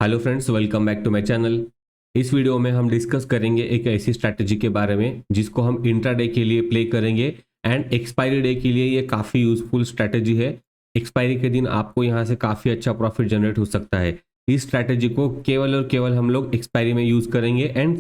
Hello friends, welcome back to my channel. इस video में हम डिस्कस करेंगे एक ऐसी स्ट्रैटेजी के बारे में जिसको हम इंट्राडे के लिए प्ले करेंगे एंड एक्सपायरी डे के लिए ये काफ़ी यूजफुल स्ट्रैटेजी है। एक्सपायरी के दिन आपको यहाँ से काफ़ी अच्छा प्रॉफिट जनरेट हो सकता है। इस स्ट्रैटेजी को केवल और केवल हम लोग एक्सपायरी में यूज़ करेंगे एंड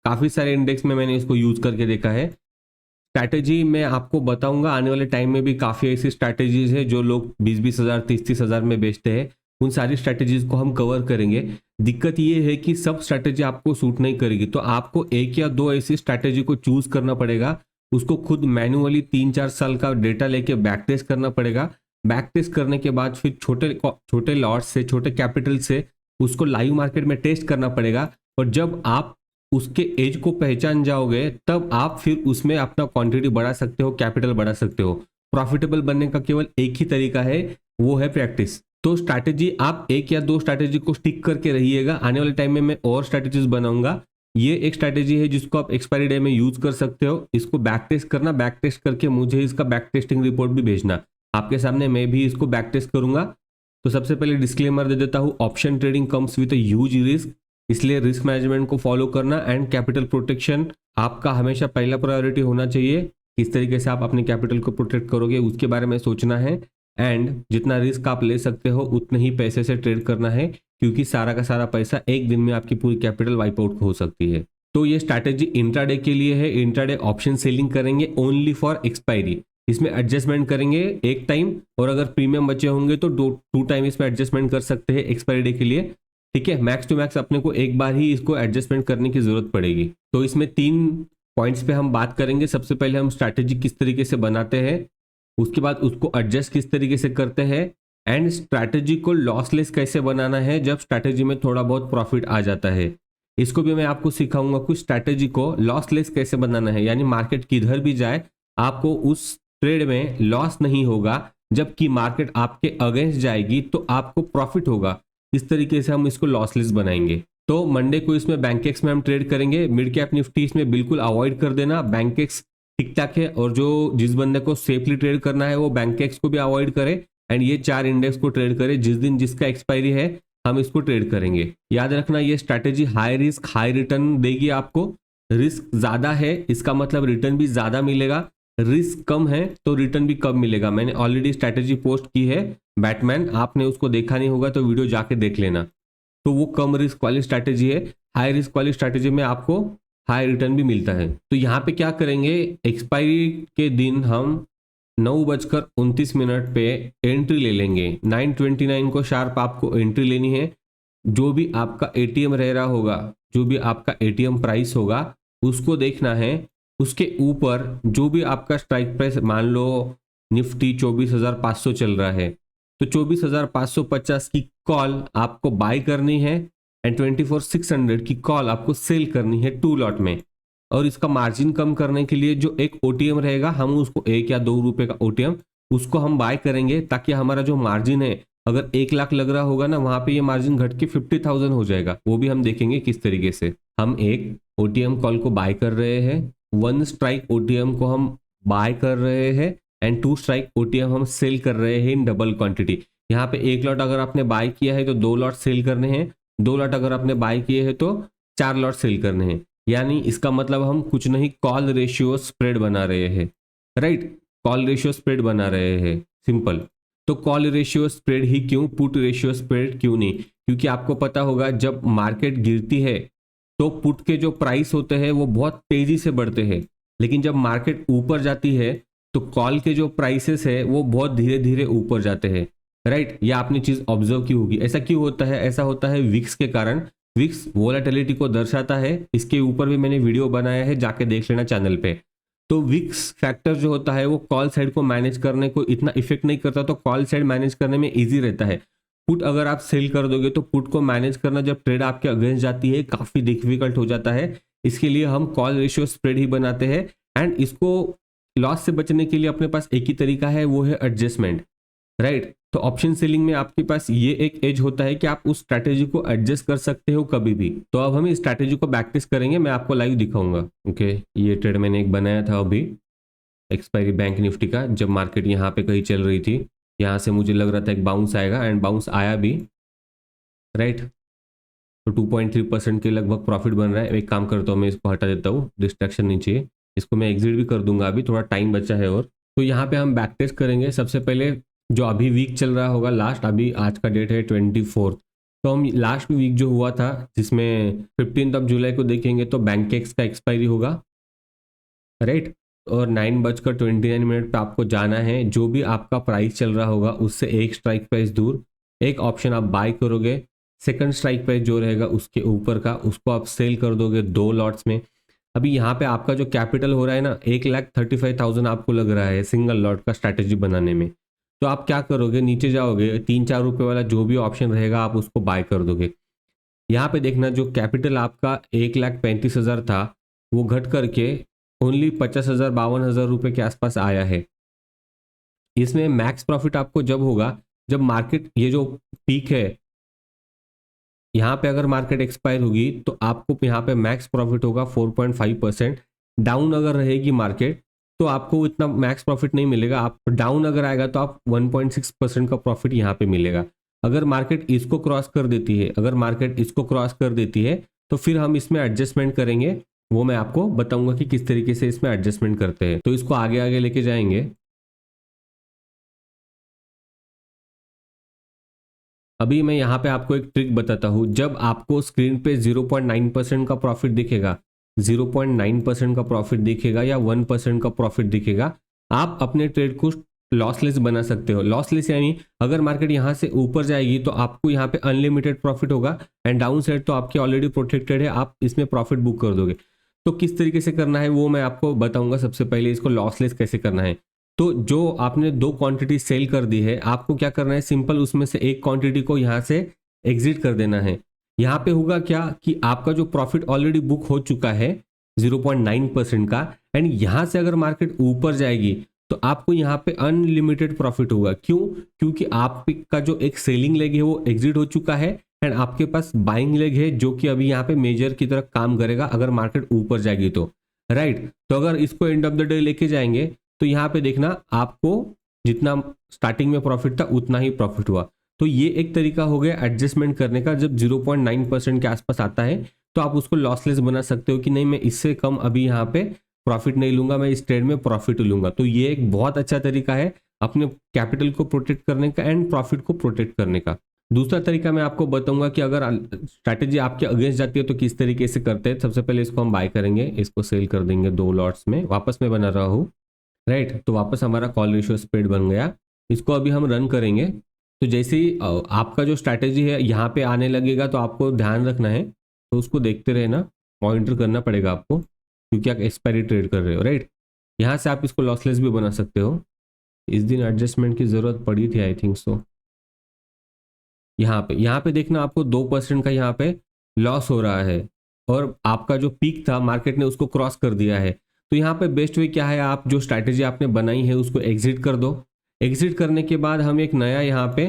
काफ़ी सारे इंडेक्स में मैंने इसको यूज़ करके देखा है। स्ट्रैटेजी मैं आपको बताऊंगा, आने वाले टाइम में भी काफ़ी ऐसी स्ट्रैटेजीज है जो लोग 20-20 हज़ार 30-30 हज़ार में बेचते हैं। उन सारी स्ट्रैटेजीज को हम कवर करेंगे। दिक्कत ये है कि सब स्ट्रैटेजी आपको सूट नहीं करेगी, तो आपको एक या दो ऐसी स्ट्रैटेजी को चूज करना पड़ेगा। उसको खुद मैन्युअली 3-4 साल का डेटा लेके बैक टेस्ट करना पड़ेगा। बैक टेस्ट करने के बाद फिर छोटे छोटे लॉट से, छोटे कैपिटल से उसको लाइव मार्केट में टेस्ट करना पड़ेगा। और जब आप उसके एज को पहचान जाओगे तब आप फिर उसमें अपना क्वांटिटी बढ़ा सकते हो, कैपिटल बढ़ा सकते हो। प्रॉफिटेबल बनने का केवल एक ही तरीका है, वो है प्रैक्टिस। तो स्ट्रैटेजी आप एक या दो स्ट्रैटेजी को स्टिक करके रहिएगा। आने वाले टाइम में मैं और स्ट्रैटेजीज बनाऊंगा। ये एक स्ट्रैटेजी है जिसको आप एक्सपायरी डे में यूज कर सकते हो। इसको बैक टेस्ट करना, बैक टेस्ट करके मुझे इसका बैक टेस्टिंग रिपोर्ट भी भेजना। आपके सामने मैं भी इसको बैक टेस्ट करूंगा। तो सबसे पहले डिस्क्लेमर दे देता हूँ, option trading comes with huge risk, इसलिए रिस्क मैनेजमेंट को फॉलो करना एंड कैपिटल प्रोटेक्शन आपका हमेशा पहला प्रायोरिटी होना चाहिए। किस तरीके से आप अपने कैपिटल को प्रोटेक्ट करोगे उसके बारे में सोचना है एंड जितना रिस्क आप ले सकते हो उतने ही पैसे से ट्रेड करना है, क्योंकि सारा का सारा पैसा एक दिन में आपकी पूरी कैपिटल वाइप आउट हो सकती है। तो ये स्ट्रैटेजी इंट्राडे के लिए है। इंट्राडे ऑप्शन सेलिंग करेंगे ओनली फॉर एक्सपायरी। इसमें एडजस्टमेंट करेंगे एक टाइम, और अगर प्रीमियम बचे होंगे तो टू टाइम इसमें एडजस्टमेंट कर सकते हैं एक्सपायरी डे के लिए। ठीक है, मैक्स टू मैक्स अपने को एक बार ही इसको एडजस्टमेंट करने की जरूरत पड़ेगी। तो इसमें 3 पॉइंट्स पे हम बात करेंगे। सबसे पहले हम स्ट्रैटेजी किस तरीके से बनाते हैं, उसके बाद उसको एडजस्ट किस तरीके से करते हैं एंड स्ट्रैटेजी को लॉसलेस कैसे बनाना है जब स्ट्रैटेजी में थोड़ा बहुत प्रॉफिट आ जाता है। इसको भी मैं आपको सिखाऊंगा कुछ स्ट्रैटेजी को लॉसलेस कैसे बनाना है, यानी मार्केट किधर भी जाए आपको उस ट्रेड में लॉस नहीं होगा। जबकि मार्केट आपके अगेंस्ट जाएगी तो आपको प्रॉफिट होगा। इस तरीके से हम इसको लॉसलेस बनाएंगे। तो मंडे को इसमें बैंकेक्स में हम ट्रेड करेंगे। मिड कैप निफ्टी इसमें बिल्कुल अवॉइड कर देना। बैंकेक्स ठीक ठाक है, और जो जिस बंदे को सेफली ट्रेड करना है वो बैंकेक्स को भी अवॉइड करे एंड ये 4 इंडेक्स को ट्रेड करे। जिस दिन जिसका एक्सपायरी है हम इसको ट्रेड करेंगे। याद रखना, ये strategy high risk high return देगी आपको। रिस्क ज्यादा है इसका मतलब रिटर्न भी ज्यादा मिलेगा, रिस्क कम है तो रिटर्न भी कम मिलेगा। मैंने ऑलरेडी स्ट्रैटेजी पोस्ट की है बैटमैन, आपने उसको देखा नहीं होगा तो वीडियो जाके देख लेना। तो वो कम रिस्क वाली स्ट्रैटेजी है। हाई रिस्क वाली स्ट्रैटेजी में आपको हाई रिटर्न भी मिलता है। तो यहाँ पे क्या करेंगे, एक्सपायरी के दिन हम 9:29 पे एंट्री ले लेंगे। 9:29 को शार्प आपको एंट्री लेनी है। जो भी आपका एटीएम रह रहा होगा, जो भी आपका एटीएम प्राइस होगा उसको देखना है। उसके ऊपर जो भी आपका स्ट्राइक प्राइस, मान लो निफ्टी 24,500 चल रहा है तो 24,550 की कॉल आपको बाय करनी है एंड 24,600 की कॉल आपको सेल करनी है 2 लॉट में। और इसका मार्जिन कम करने के लिए जो एक ओटीएम रहेगा, हम उसको 1 या 2 रुपए का ओटीएम उसको हम बाय करेंगे, ताकि हमारा जो मार्जिन है, अगर 1 लाख लग रहा होगा ना, वहां पे ये मार्जिन घट के 50,000 हो जाएगा। वो भी हम देखेंगे किस तरीके से। हम एक ओटीएम कॉल को बाय कर रहे हैं, 1 स्ट्राइक ओटीएम को हम बाय कर रहे हैं एंड 2 स्ट्राइक ओटीएम हम सेल कर रहे हैं इन डबल क्वांटिटी। यहाँ पे 1 लॉट अगर आपने बाय किया है तो 2 लॉट सेल करने हैं, 2 लॉट अगर आपने बाय किए हैं तो 4 लॉट सेल करने हैं। यानी इसका मतलब हम कुछ नहीं, कॉल रेशियो स्प्रेड बना रहे हैं। राइट, कॉल रेशियो स्प्रेड बना रहे हैं, सिंपल। तो कॉल रेशियो स्प्रेड ही क्यों, पुट रेशियो स्प्रेड क्यों नहीं? क्योंकि आपको पता होगा जब मार्केट गिरती है तो पुट के जो प्राइस होते हैं वो बहुत तेजी से बढ़ते हैं, लेकिन जब मार्केट ऊपर जाती है तो कॉल के जो प्राइसेस है वो बहुत धीरे धीरे ऊपर जाते हैं। राइट, ये आपने चीज ऑब्जर्व की होगी। ऐसा क्यों होता है? ऐसा होता है विक्स के कारण। विक्स वोलेटिलिटी को दर्शाता है। इसके ऊपर भी मैंने वीडियो बनाया है, जाके देख लेना चैनल पे। तो विक्स फैक्टर जो होता है वो कॉल साइड को मैनेज करने को इतना इफेक्ट नहीं करता, तो कॉल साइड मैनेज करने में इजी रहता है। पुट अगर आप सेल कर दोगे तो पुट को मैनेज करना जब ट्रेड आपके अगेंस्ट जाती है काफी डिफिकल्ट हो जाता है। इसके लिए हम कॉल रेशियो स्प्रेड ही बनाते हैं एंड इसको लॉस से बचने के लिए अपने पास एक ही तरीका है, वो है एडजस्टमेंट। राइट, तो ऑप्शन सेलिंग में आपके पास ये एक एज होता है कि आप उस स्ट्रैटेजी को एडजस्ट कर सकते हो कभी भी। तो अब हम इस स्ट्रैटेजी को प्रैक्टिस करेंगे, मैं आपको लाइव दिखाऊंगा। ओके, ये ट्रेड मैंने एक बनाया था अभी एक्सपायरी बैंक निफ्टी का, जब मार्केट यहाँ पे कहीं चल रही थी। यहाँ से मुझे लग रहा था एक बाउंस आएगा एंड बाउंस आया भी। राइट, तो 2.3% के लगभग प्रॉफिट बन रहा है। एक काम करता हूँ, मैं इसको हटा देता हूँ, डिस्ट्रैक्शन नहीं चाहिए। इसको मैं एग्जिट भी कर दूंगा, अभी थोड़ा टाइम बचा है। और तो यहाँ पे हम बैक टेस्ट करेंगे। सबसे पहले जो अभी वीक चल रहा होगा लास्ट, अभी आज का डेट है 24, तो हम लास्ट वीक जो हुआ था जिसमें 15 जुलाई को देखेंगे तो बैंकेक्स का एक्सपायरी होगा, राइट। और 9:29 पे आपको जाना है। जो भी आपका प्राइस चल रहा होगा उससे एक स्ट्राइक प्राइस दूर एक ऑप्शन आप बाय करोगे। सेकंड स्ट्राइक प्राइस जो रहेगा उसके ऊपर का, उसको आप सेल कर दोगे 2 लॉट्स में। अभी यहाँ पे आपका जो कैपिटल हो रहा है ना, 1,35,000 आपको लग रहा है सिंगल लॉट का स्ट्रैटेजी बनाने में। तो आप क्या करोगे, नीचे जाओगे, 3-4 रुपए वाला जो भी ऑप्शन रहेगा आप उसको बाय कर दोगे। यहाँ पे देखना, जो कैपिटल आपका 1,35,000 था वो घट करके ओनली 50,000 52,000 रुपए के आसपास आया है। इसमें मैक्स प्रॉफिट आपको जब होगा जब मार्केट, ये जो पीक है यहाँ पे अगर मार्केट एक्सपायर होगी तो आपको यहाँ पे मैक्स प्रॉफिट होगा 4.5%। डाउन अगर रहेगी मार्केट तो आपको इतना मैक्स प्रॉफिट नहीं मिलेगा। आप डाउन अगर आएगा तो आप 1.6% का प्रॉफिट यहाँ पे मिलेगा। अगर मार्केट इसको क्रॉस कर देती है, अगर मार्केट इसको क्रॉस कर देती है तो फिर हम इसमें एडजस्टमेंट करेंगे। वो मैं आपको बताऊंगा कि किस तरीके से इसमें एडजस्टमेंट करते हैं। तो इसको आगे आगे लेके जाएंगे। अभी मैं यहाँ पे आपको एक ट्रिक बताता हूँ। जब आपको स्क्रीन पे 0.9% का प्रॉफिट दिखेगा, 0.9% का प्रॉफिट दिखेगा या 1% का प्रॉफिट दिखेगा, आप अपने ट्रेड को लॉसलेस बना सकते हो। लॉसलेस यानी अगर मार्केट यहाँ से ऊपर जाएगी तो आपको यहाँ पे अनलिमिटेड प्रॉफिट होगा, एंड डाउन साइड तो आपके ऑलरेडी प्रोटेक्टेड है, आप इसमें प्रॉफिट बुक कर दोगे। तो किस तरीके से करना है वो मैं आपको बताऊंगा। सबसे पहले इसको लॉसलेस कैसे करना है। तो जो आपने 2 क्वांटिटी सेल कर दी है, आपको क्या करना है, सिंपल उसमें से एक क्वांटिटी को यहाँ से एग्जिट कर देना है। यहाँ पे होगा क्या कि आपका जो प्रॉफिट ऑलरेडी बुक हो चुका है 0.9% का, एंड यहाँ से अगर मार्केट ऊपर जाएगी तो आपको यहाँ पे अनलिमिटेड प्रॉफिट होगा। क्यों? क्योंकि आपका जो एक सेलिंग लेग है वो एग्जिट हो चुका है, एंड आपके पास बाइंग लेग है जो कि अभी यहाँ पे मेजर की तरह काम करेगा अगर मार्केट ऊपर जाएगी तो, राइट। तो अगर इसको एंड ऑफ द डे लेके जाएंगे तो यहाँ पे देखना, आपको जितना स्टार्टिंग में प्रॉफिट था उतना ही प्रॉफिट हुआ। तो ये एक तरीका हो गया एडजस्टमेंट करने का। जब 0.9% के आसपास आता है तो आप उसको लॉसलेस बना सकते हो कि नहीं, मैं इससे कम अभी यहाँ पे प्रॉफिट नहीं लूंगा, मैं इस ट्रेड में प्रॉफिट लूंगा। तो ये एक बहुत अच्छा तरीका है अपने कैपिटल को प्रोटेक्ट करने का एंड प्रॉफिट को प्रोटेक्ट करने का। दूसरा तरीका मैं आपको बताऊंगा कि अगर स्ट्रैटेजी आपके अगेंस्ट जाती है तो किस तरीके से करते हैं। सबसे पहले इसको हम बाय करेंगे, इसको सेल कर देंगे 2 लॉट्स में, वापस में बना रहा हूँ, राइट। तो वापस हमारा कॉल रेशियो स्प्रेड बन गया। इसको अभी हम रन करेंगे। तो जैसे ही आपका जो स्ट्रैटेजी है यहाँ पे आने लगेगा तो आपको ध्यान रखना है, तो उसको देखते रहना, मॉनिटर करना पड़ेगा आपको, क्योंकि आप एक्सपायरी ट्रेड कर रहे हो, राइट। यहाँ से आप इसको लॉसलेस भी बना सकते हो। इस दिन एडजस्टमेंट की जरूरत पड़ी थी, आई थिंक सो। यहाँ पे देखना, आपको 2% का यहाँ पे लॉस हो रहा है, और आपका जो पीक था मार्केट ने उसको क्रॉस कर दिया है। तो यहाँ पे बेस्ट वे क्या है, आप जो स्ट्रैटेजी आपने बनाई है उसको एग्जिट कर दो। एग्जिट करने के बाद हम एक नया यहाँ पे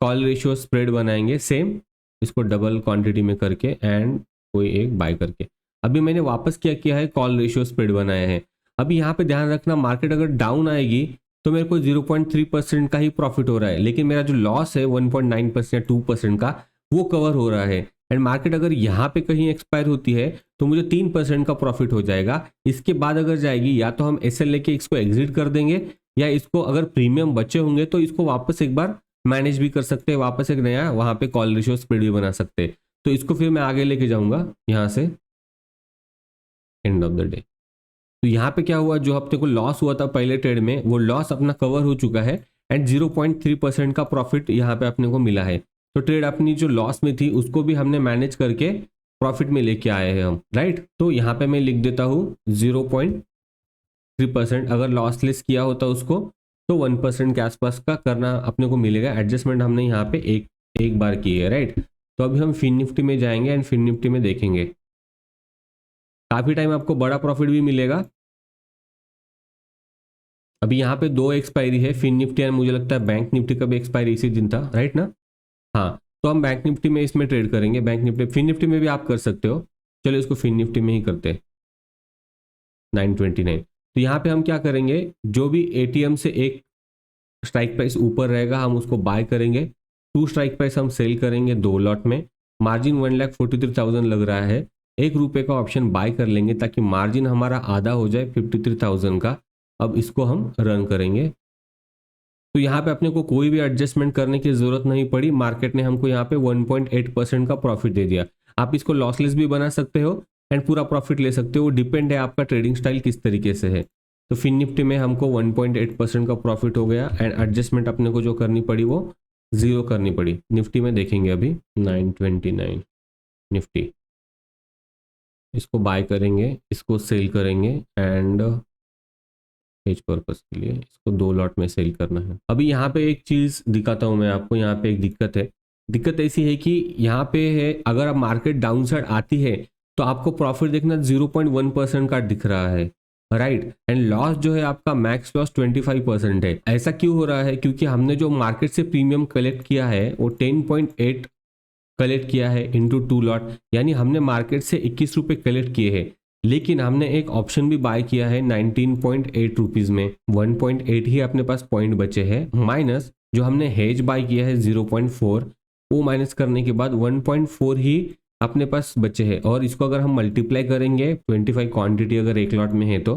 कॉल रेशियो स्प्रेड बनाएंगे, सेम इसको डबल क्वांटिटी में करके एंड कोई एक बाय करके। अभी मैंने वापस क्या किया है, कॉल रेशियो स्प्रेड बनाया है। अभी यहाँ पे ध्यान रखना, मार्केट अगर डाउन आएगी तो मेरे को 0.3% का ही प्रॉफिट हो रहा है, लेकिन मेरा जो लॉस है 1.9% या 2% का वो कवर हो रहा है। एंड मार्केट अगर यहाँ पे कहीं एक्सपायर होती है तो मुझे 3% का प्रॉफिट हो जाएगा। इसके बाद अगर जाएगी या तो हम एसएल लेके इसको एग्जिट कर देंगे, या इसको अगर प्रीमियम बचे होंगे तो इसको वापस एक बार मैनेज भी कर सकते हैं, वापस एक नया वहां पे कॉल रेशियो स्प्रेड भी बना सकते हैं। तो इसको फिर मैं आगे लेके जाऊंगा यहाँ से एंड ऑफ द डे। तो यहाँ पे क्या हुआ, जो हफ्ते को लॉस हुआ था पहले ट्रेड में वो लॉस अपना कवर हो चुका है, एंड 0.3% का प्रॉफिट यहाँ पे अपने को मिला है। तो ट्रेड अपनी जो लॉस में थी उसको भी हमने मैनेज करके प्रॉफिट में लेके आए हैं हम, राइट। तो यहाँ पे मैं लिख देता हूँ 0.3%। अगर लॉसलेस किया होता उसको तो 1% के आसपास का करना अपने को मिलेगा। एडजस्टमेंट हमने यहाँ पे एक बार की है, राइट। तो अभी हम फिन निफ्टी में जाएंगे एंड फिन निफ्टी में देखेंगे, काफी टाइम आपको बड़ा प्रॉफिट भी मिलेगा। अभी यहाँ पे 2 एक्सपायरी है, फिन निफ्टी एंड मुझे लगता है बैंक निफ्टी का भी एक्सपायरी इसी दिन था, राइट ना। हाँ, तो हम बैंक निफ्टी में इसमें ट्रेड करेंगे। बैंक निफ्टी, फिन निफ्टी में भी आप कर सकते हो, चलो इसको फिन निफ्टी में ही करते हैं 929। तो यहाँ पे हम क्या करेंगे, जो भी एटीएम से एक स्ट्राइक प्राइस ऊपर रहेगा हम उसको बाय करेंगे, 2 स्ट्राइक प्राइस हम सेल करेंगे 2 लॉट में, मार्जिन 1,43,000 लग रहा है, 1 रुपये का ऑप्शन बाय कर लेंगे ताकि मार्जिन हमारा आधा हो जाए 53,000 का। अब इसको हम रन करेंगे तो यहाँ पे अपने को कोई भी एडजस्टमेंट करने की जरूरत नहीं पड़ी, मार्केट ने हमको यहाँ पे 1.8% का प्रॉफिट दे दिया। आप इसको लॉसलेस भी बना सकते हो एंड पूरा प्रॉफिट ले सकते हो, वो डिपेंड है आपका ट्रेडिंग स्टाइल किस तरीके से है। तो फिन निफ्टी में हमको 1.8% का प्रॉफिट हो गया एंड एडजस्टमेंट अपने को जो करनी पड़ी वो 0 करनी पड़ी। निफ्टी में देखेंगे अभी 929 निफ्टी, इसको बाय करेंगे, इसको सेल करेंगे एंड हेज पर्पस के लिए इसको 2 लॉट में सेल करना है। अभी यहाँ पे एक चीज़ दिखाता हूँ मैं आपको, यहाँ पे एक दिक्कत है। दिक्कत ऐसी है कि यहाँ पे है, अगर अब मार्केट डाउन साइड आती है तो आपको प्रॉफिट देखना 0.1% का दिख रहा है, राइट। एंड लॉस जो है आपका मैक्स लॉस 25% है। ऐसा क्यों हो रहा है? क्योंकि हमने जो मार्केट से प्रीमियम कलेक्ट किया है वो 10.8 कलेक्ट किया है इंटू 2 लॉट, यानी हमने मार्केट से 21 रुपये कलेक्ट किए हैं, लेकिन हमने एक ऑप्शन भी बाय किया है 19.8 रुपीज़ में। 1.8 ही अपने पास पॉइंट बचे हैं, माइनस जो हमने हेज बाय किया है 0.4, वो माइनस करने के बाद 1.4 ही अपने पास बचे हैं। और इसको अगर हम मल्टीप्लाई करेंगे 25 क्वांटिटी अगर एक लॉट में है तो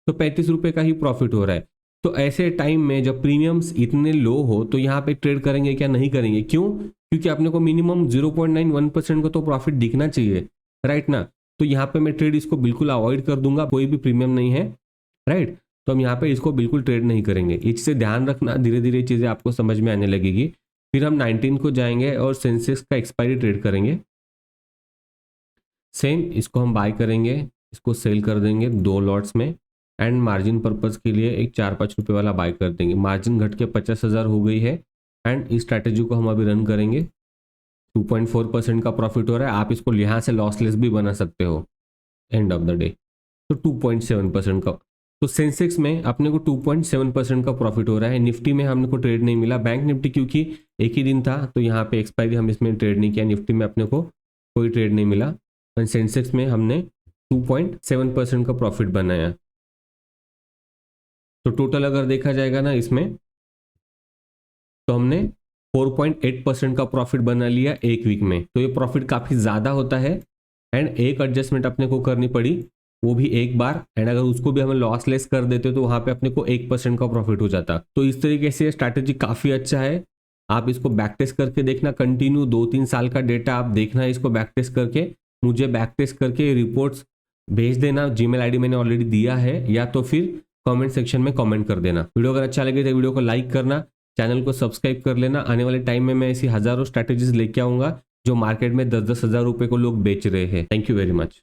35 रुपये का ही प्रॉफिट हो रहा है। तो ऐसे टाइम में जब प्रीमियम्स इतने लो हो तो यहाँ पे ट्रेड करेंगे क्या? नहीं करेंगे। क्यों? क्योंकि अपने को मिनिमम 0.91% का तो प्रॉफिट दिखना चाहिए, राइट ना। तो यहाँ पे मैं ट्रेड इसको बिल्कुल अवॉइड कर दूंगा, कोई भी प्रीमियम नहीं है, राइट। तो हम यहाँ पे इसको बिल्कुल ट्रेड नहीं करेंगे। इससे ध्यान रखना, धीरे धीरे चीज़ें आपको समझ में आने लगेगी। फिर हम 19 को जाएंगे और सेंसेक्स का एक्सपायरी ट्रेड करेंगे। सेम इसको हम बाय करेंगे, इसको सेल कर देंगे 2 लॉट्स में एंड मार्जिन पर्पज़ के लिए एक 4-5 रुपये वाला बाय कर देंगे। मार्जिन घट के 50,000 हो गई है एंड इस स्ट्रैटेजी को हम अभी रन करेंगे। 2.4% का प्रॉफिट हो रहा है। आप इसको यहाँ से लॉसलेस भी बना सकते हो एंड ऑफ द डे। तो 2.7% का, तो सेंसेक्स में अपने को 2.7% का प्रॉफिट हो रहा है। निफ्टी में हमने को ट्रेड नहीं मिला। बैंक निफ्टी क्योंकि एक ही दिन था तो यहाँ पे एक्सपायरी हम इसमें ट्रेड नहीं किया। निफ्टी में अपने को कोई ट्रेड नहीं मिला। और सेंसेक्स में हमने 2.7% का प्रॉफिट बनाया। तो टोटल अगर देखा जाएगा ना इसमें, तो हमने 4.8% का प्रॉफिट बना लिया एक वीक में। तो ये प्रॉफिट काफ़ी ज़्यादा होता है एंड एक एडजस्टमेंट अपने को करनी पड़ी, वो भी एक बार, एंड अगर उसको भी हमें लॉस लेस कर देते तो वहाँ पे अपने को 1% का प्रॉफिट हो जाता। तो इस तरीके से स्ट्रैटेजी काफ़ी अच्छा है। आप इसको बैक टेस्ट करके देखना, कंटिन्यू 2-3 साल का डेटा आप देखना है इसको बैक टेस्ट करके। मुझे बैक टेस्ट करके रिपोर्ट्स भेज देना, जीमेल आईडी मैंने ऑलरेडी दिया है, या तो फिर कमेंट सेक्शन में कमेंट कर देना। वीडियो अगर अच्छा लगे तो वीडियो को लाइक करना, चैनल को सब्सक्राइब कर लेना। आने वाले टाइम में मैं ऐसी हज़ारों स्ट्रैटेजीज लेके आऊँगा जो मार्केट में 10-10 हज़ार रुपये को लोग बेच रहे हैं। Thank you very much.